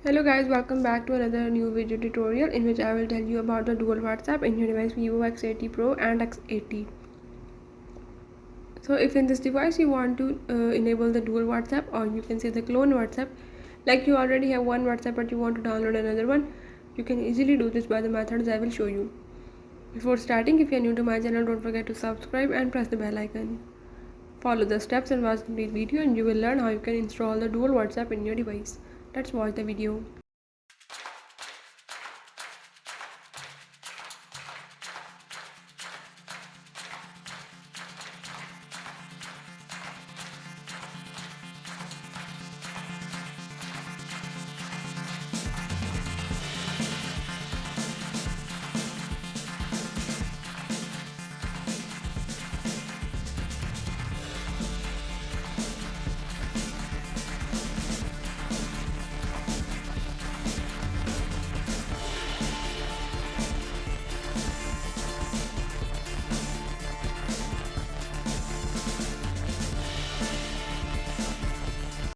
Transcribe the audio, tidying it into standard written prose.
Hello guys, welcome back to another new video tutorial in which I will tell you about the dual WhatsApp in your device Vivo X80 Pro and X80. So if in this device you want to enable the dual WhatsApp, or you can say the clone WhatsApp, like you already have one WhatsApp but you want to download another one, you can easily do this by the methods I will show you. Before starting, if you are new to my channel, don't forget to subscribe and press the bell icon. Follow the steps and watch the complete video and you will learn how you can install the dual WhatsApp in your device. Let's watch the video.